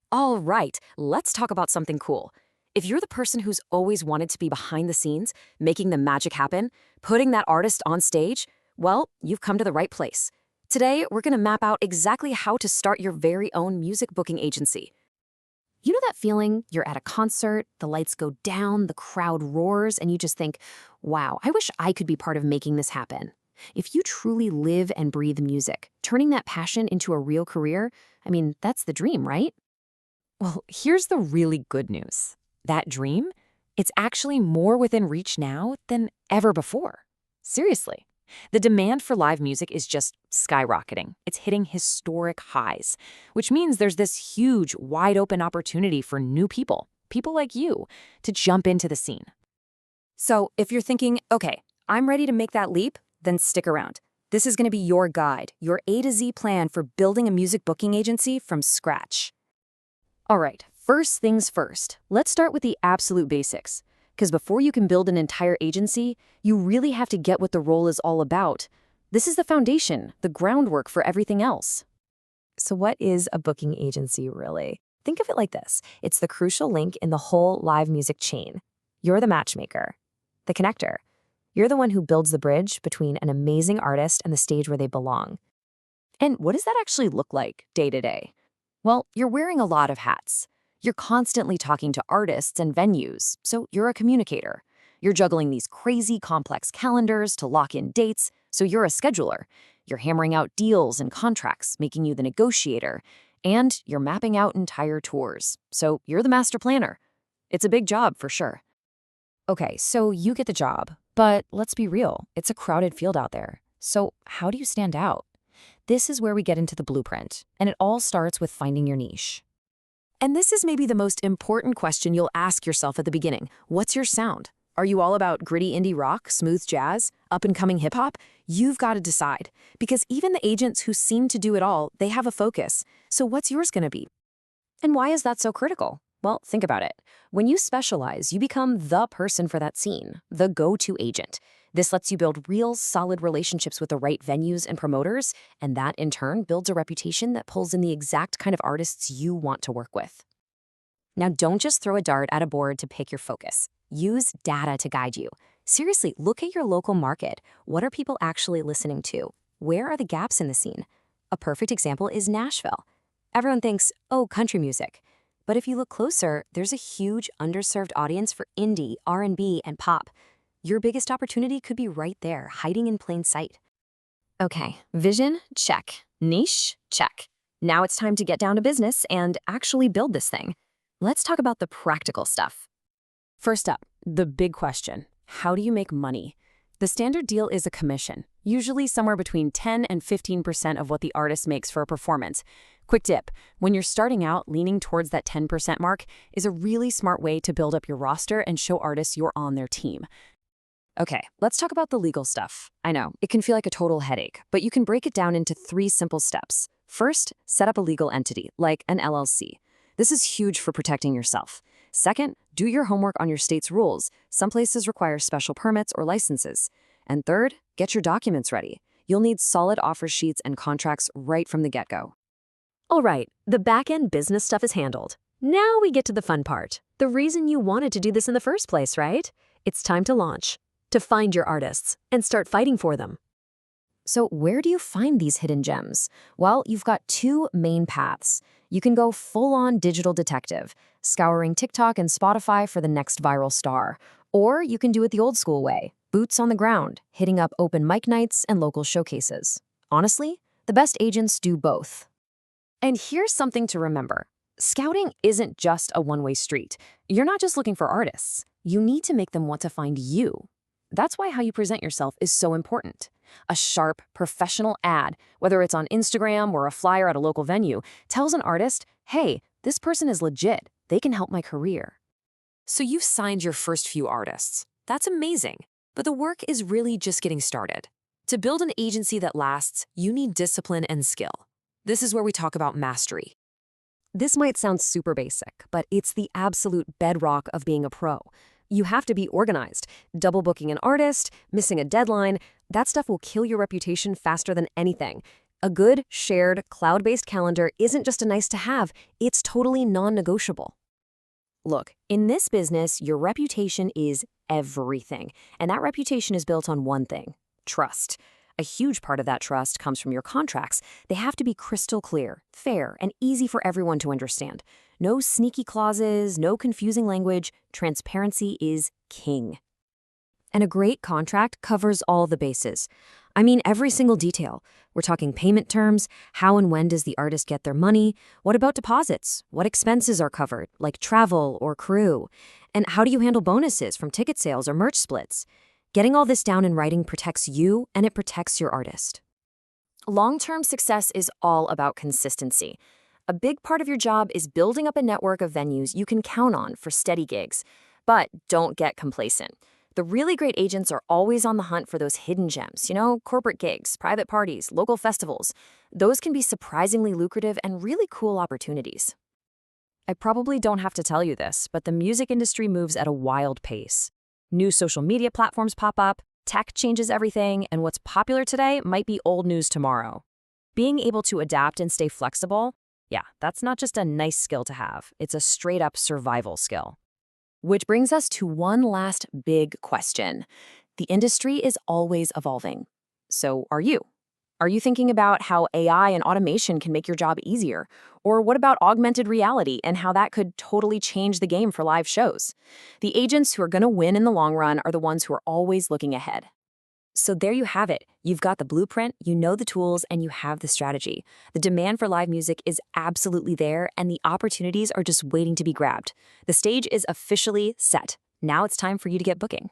All right, let's talk about something cool. If you're the person who's always wanted to be behind the scenes, making the magic happen, putting that artist on stage, well, you've come to the right place. Today, we're going to map out exactly how to start your very own music booking agency. You know that feeling? You're at a concert, the lights go down, the crowd roars, and you just think, wow, I wish I could be part of making this happen. If you truly live and breathe music, turning that passion into a real career, I mean, that's the dream, right? Well, here's the really good news. That dream, it's actually more within reach now than ever before. Seriously. The demand for live music is just skyrocketing. It's hitting historic highs, which means there's this huge, wide open opportunity for new people like you, to jump into the scene. So if you're thinking, okay, I'm ready to make that leap, then stick around. This is going to be your guide, your A to Z plan for building a music booking agency from scratch. All right, first things first, let's start with the absolute basics. Because before you can build an entire agency, you really have to get what the role is all about. This is the foundation, the groundwork for everything else. So what is a booking agency really? Think of it like this. It's the crucial link in the whole live music chain. You're the matchmaker, the connector. You're the one who builds the bridge between an amazing artist and the stage where they belong. And what does that actually look like day to day? Well, you're wearing a lot of hats. You're constantly talking to artists and venues, so you're a communicator. You're juggling these crazy complex calendars to lock in dates, so you're a scheduler. You're hammering out deals and contracts, making you the negotiator. And you're mapping out entire tours, so you're the master planner. It's a big job for sure. Okay, so you get the job, but let's be real, it's a crowded field out there. So how do you stand out? This is where we get into the blueprint, and it all starts with finding your niche. And this is maybe the most important question you'll ask yourself at the beginning. What's your sound? Are you all about gritty indie rock, smooth jazz, up-and-coming hip-hop? You've got to decide. Because even the agents who seem to do it all, they have a focus. So what's yours going to be? And why is that so critical? Well, think about it. When you specialize, you become the person for that scene, the go-to agent. This lets you build real, solid relationships with the right venues and promoters, and that, in turn, builds a reputation that pulls in the exact kind of artists you want to work with. Now, don't just throw a dart at a board to pick your focus. Use data to guide you. Seriously, look at your local market. What are people actually listening to? Where are the gaps in the scene? A perfect example is Nashville. Everyone thinks, oh, country music. But if you look closer, there's a huge underserved audience for indie, R&B, and pop. Your biggest opportunity could be right there, hiding in plain sight. Okay, vision, check. Niche, check. Now it's time to get down to business and actually build this thing. Let's talk about the practical stuff. First up, the big question. How do you make money? The standard deal is a commission, usually somewhere between 10 and 15% of what the artist makes for a performance. Quick tip, when you're starting out, leaning towards that 10% mark is a really smart way to build up your roster and show artists you're on their team. Okay, let's talk about the legal stuff. I know, it can feel like a total headache, but you can break it down into 3 simple steps. First, set up a legal entity, like an LLC. This is huge for protecting yourself. Second, do your homework on your state's rules. Some places require special permits or licenses. And third, get your documents ready. You'll need solid offer sheets and contracts right from the get-go. All right, the back-end business stuff is handled. Now we get to the fun part. The reason you wanted to do this in the first place, right? It's time to launch, to find your artists, and start fighting for them. So where do you find these hidden gems? Well, you've got 2 main paths. You can go full-on digital detective, scouring TikTok and Spotify for the next viral star. Or you can do it the old school way, boots on the ground, hitting up open mic nights and local showcases. Honestly, the best agents do both. And here's something to remember. Scouting isn't just a one-way street. You're not just looking for artists. You need to make them want to find you. That's why how you present yourself is so important. A sharp, professional ad, whether it's on Instagram or a flyer at a local venue, tells an artist, hey, this person is legit. They can help my career. So you've signed your first few artists. That's amazing. But the work is really just getting started. To build an agency that lasts, you need discipline and skill. This is where we talk about mastery. This might sound super basic, but it's the absolute bedrock of being a pro. You have to be organized. Double booking an artist, missing a deadline, that stuff will kill your reputation faster than anything. A good, shared, cloud-based calendar isn't just a nice to have, it's totally non-negotiable. Look, in this business, your reputation is everything, and that reputation is built on one thing: trust. A huge part of that trust comes from your contracts. They have to be crystal clear, fair, and easy for everyone to understand. No sneaky clauses, no confusing language. Transparency is king. And a great contract covers all the bases. I mean, every single detail. We're talking payment terms, how and when does the artist get their money, what about deposits, what expenses are covered, like travel or crew, and how do you handle bonuses from ticket sales or merch splits. Getting all this down in writing protects you and it protects your artist. Long-term success is all about consistency. A big part of your job is building up a network of venues you can count on for steady gigs. But don't get complacent. The really great agents are always on the hunt for those hidden gems, corporate gigs, private parties, local festivals. Those can be surprisingly lucrative and really cool opportunities. I probably don't have to tell you this, but the music industry moves at a wild pace. New social media platforms pop up, tech changes everything, and what's popular today might be old news tomorrow. Being able to adapt and stay flexible, yeah, that's not just a nice skill to have, it's a straight-up survival skill. Which brings us to one last big question. The industry is always evolving. So are you? Are you thinking about how AI and automation can make your job easier? Or what about augmented reality and how that could totally change the game for live shows? The agents who are going to win in the long run are the ones who are always looking ahead. So there you have it. You've got the blueprint, you know the tools, and you have the strategy. The demand for live music is absolutely there, and the opportunities are just waiting to be grabbed. The stage is officially set. Now it's time for you to get booking.